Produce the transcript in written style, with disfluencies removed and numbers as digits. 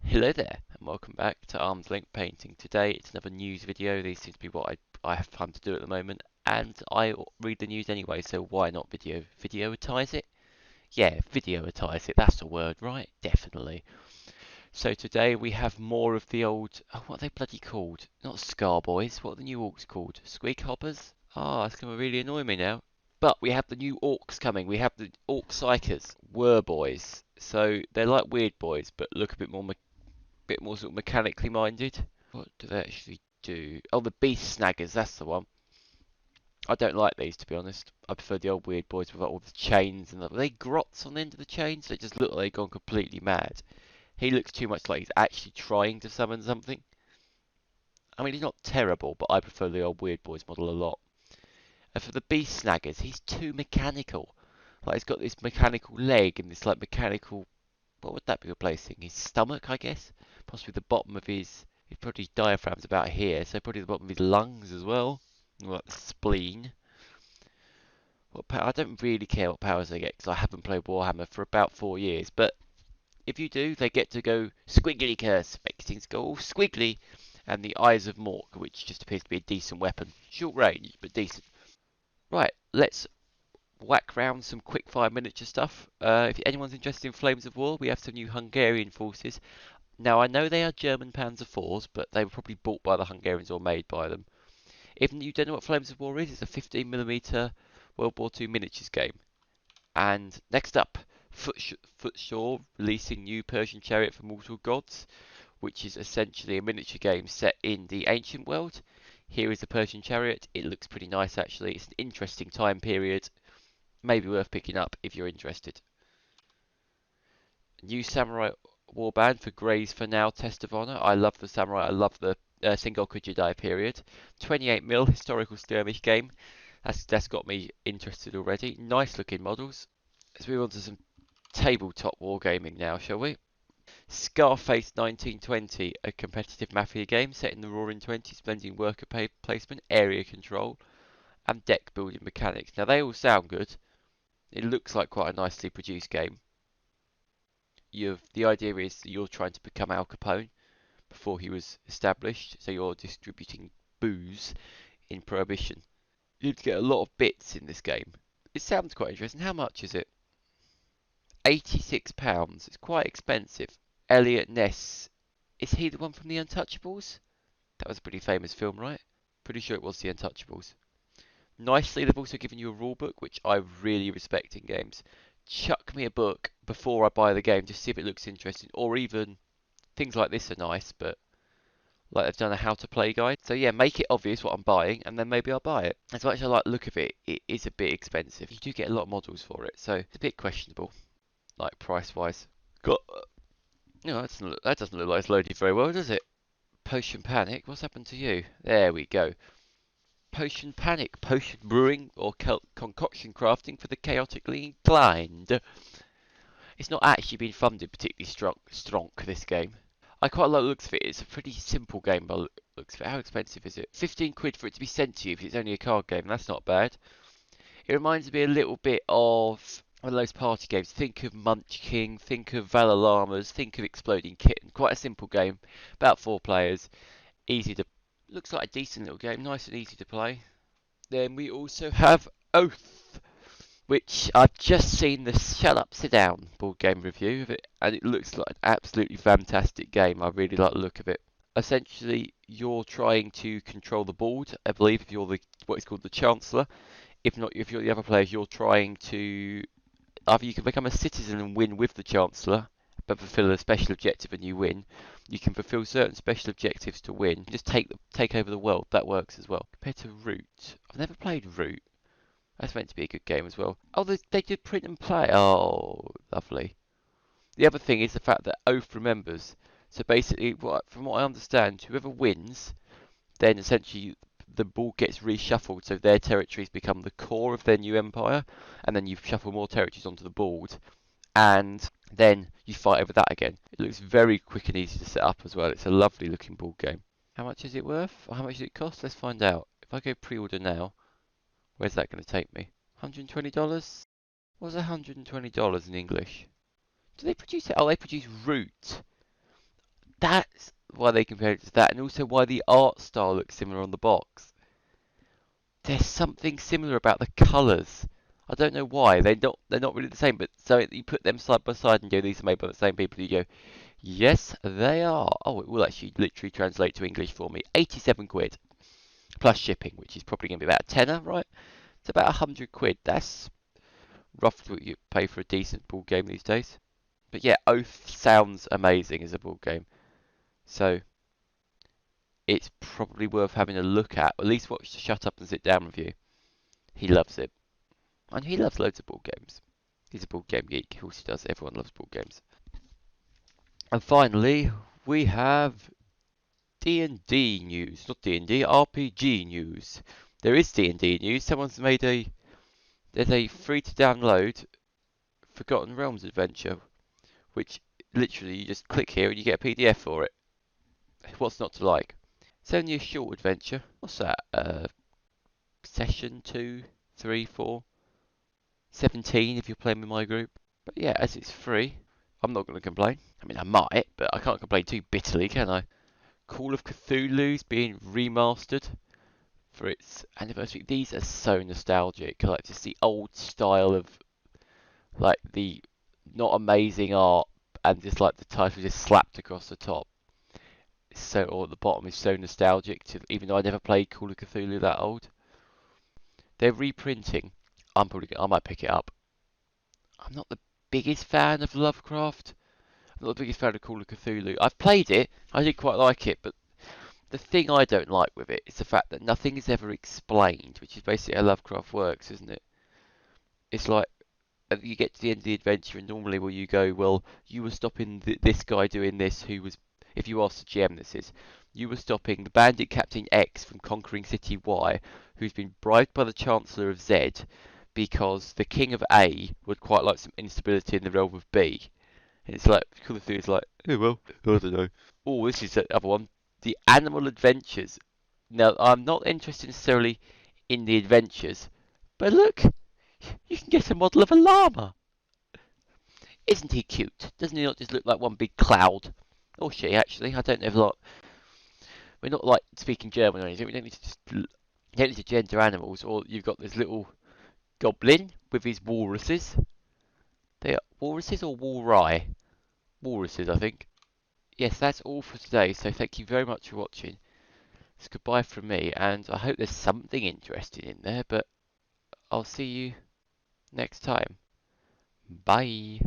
Hello there, and welcome back to Arm's Length Painting. Today it's another news video. These seem to be what I have time to do at the moment, and I read the news anyway, so why not videoitize it? Yeah, videoitize it, that's the word, right? Definitely. So today we have more of the old, what are they bloody called? Not Scar Boys, what are the new orcs called? Squeak Hoppers? Ah, it's going to really annoy me now. But we have the new orcs coming. We have the orc psychers, were boys. So they're like weird boys, but look a bit more sort of mechanically minded. What do they actually do? Oh, the beast snaggers, that's the one. I don't like these, to be honest. I prefer the old weird boys with all the chains and are they grots on the end of the chains? They just look like they've gone completely mad. He looks too much like he's actually trying to summon something. I mean, he's not terrible, but I prefer the old weird boys model a lot. And for the beast snaggers, he's too mechanical. Like he's got this mechanical leg and this like mechanical, what would that be replacing? His stomach, I guess? Possibly the bottom of his probably his diaphragm's about here, so probably the bottom of his lungs as well. Like the spleen. I don't really care what powers they get because I haven't played Warhammer for about 4 years. But if you do, they get to go squiggly curse, makes things go all squiggly, and the Eyes of Mork, which just appears to be a decent weapon, short range but decent. Right, let's whack round some quick fire miniature stuff. If anyone's interested in Flames of War, we have some new Hungarian forces. Now, I know they are German Panzer IVs, but they were probably bought by the Hungarians or made by them. If you don't know what Flames of War is, it's a 15mm World War II miniatures game. And next up, Footshaw releasing new Persian Chariot for Mortal Gods, which is essentially a miniature game set in the ancient world. Here is the Persian Chariot. It looks pretty nice, actually. It's an interesting time period. Maybe worth picking up if you're interested. New Samurai Warband for Grey's for Now Test of Honor. I love the Samurai. I love the Sengoku Jidai period. 28mm historical skirmish game. That's got me interested already. Nice looking models. Let's move on to some tabletop wargaming now, shall we? Scarface 1920, a competitive mafia game set in the Roaring Twenties, blending worker placement, area control, and deck building mechanics. Now they all sound good. It looks like quite a nicely produced game. The idea is that you're trying to become Al Capone before he was established, so you're distributing booze in Prohibition. You need to get a lot of bits in this game. It sounds quite interesting. How much is it? £86. It's quite expensive. Elliot Ness. Is he the one from The Untouchables? That was a pretty famous film, right? Pretty sure it was The Untouchables. Nicely, they've also given you a rule book, which I really respect in games. Chuck me a book before I buy the game, just see if it looks interesting. Or even, things like this are nice, but like they've done a how to play guide. So yeah, make it obvious what I'm buying, and then maybe I'll buy it. As much as I like the look of it, it is a bit expensive. You do get a lot of models for it, so it's a bit questionable, like price-wise. Got, no, that doesn't look like it's loaded very well, does it? Potion Panic, what's happened to you? There we go. Potion Panic, potion brewing or concoction crafting for the chaotically inclined. It's not actually been funded particularly strong this game. I quite like the looks of it. It's a pretty simple game by the looks of it. How expensive is it? 15 quid for it to be sent to you if it's only a card game. That's not bad. It reminds me a little bit of one of those party games. Think of Munch King, think of Valor Llamas, think of Exploding Kitten. Quite a simple game, about 4 players. Easy to, looks like a decent little game, nice and easy to play. Then we also have Oath, which I've just seen the Shut Up Sit Down board game review of it, and it looks like an absolutely fantastic game. I really like the look of it. Essentially, you're trying to control the board. I believe if you're the what is called the Chancellor. If not, if you're the other players, you're trying to either you can become a citizen and win with the Chancellor, but fulfill a special objective and you win. You can fulfill certain special objectives to win. Just take over the world. That works as well. Compared to Root, I've never played Root. That's meant to be a good game as well. Oh, they did print and play. Oh, lovely. The other thing is the fact that Oath remembers. So basically, from what I understand, whoever wins, then essentially the ball gets reshuffled, so their territories become the core of their new empire, and then you shuffle more territories onto the board, and then you fight over that again. It looks very quick and easy to set up as well. It's a lovely looking board game. How much is it worth? Or how much does it cost? Let's find out. If I go pre-order now, where's that going to take me? $120? What's $120 in English? Do they produce it? Oh, they produce Root. That's why they compared it to that, and also why the art style looks similar on the box. There's something similar about the colours. I don't know why. They're not really the same, but so you put them side by side and go, these are made by the same people. You go, yes, they are. Oh, it will actually literally translate to English for me. 87 quid plus shipping, which is probably going to be about a tenner, right? It's about 100 quid. That's roughly what you pay for a decent board game these days. But yeah, Oath sounds amazing as a board game. So it's probably worth having a look at least watch the Shut Up and Sit Down review. He loves it. And he loves loads of board games. He's a board game geek. Of course he does. Everyone loves board games. And finally, we have D&D news. Not D&D, RPG news. There is D&D news. Someone's made there's a free to download Forgotten Realms adventure, which literally you just click here and you get a PDF for it. What's not to like? It's only a short adventure. What's that? Session 2, 3, 4, 17 if you're playing with my group. But yeah, as it's free, I'm not going to complain. I mean, I might, but I can't complain too bitterly, can I? Call of Cthulhu's being remastered for its anniversary. These are so nostalgic. Like just the old style of like the not amazing art and just like the title just slapped across the top. It's so or at the bottom is so nostalgic to even though I never played Call of Cthulhu that old. They're reprinting. I might pick it up. I'm not the biggest fan of Lovecraft. I'm not the biggest fan of Call of Cthulhu. I've played it. I did quite like it, but the thing I don't like with it is the fact that nothing is ever explained, which is basically how Lovecraft works, isn't it? It's like you get to the end of the adventure, and normally where you go, well, you were stopping this guy doing this, who was, if you ask the GM, this is, you were stopping the bandit Captain X from conquering City Y, who's been bribed by the Chancellor of Z, because the King of A would quite like some instability in the realm of B. And it's like, Call of Duty is like, oh well, I don't know. Oh, this is the other one. The Animal Adventures. Now, I'm not interested necessarily in the adventures, but look, you can get a model of a llama. Isn't he cute? Doesn't he not just look like one big cloud? Or she, actually. I don't know if we're not like speaking German or anything. We don't need to you don't need to gender animals. Or you've got this little goblin with his walruses. They are walruses or walrye? Walruses, I think. Yes, that's all for today. So thank you very much for watching. It's goodbye from me, and I hope there's something interesting in there, but I'll see you next time. Bye.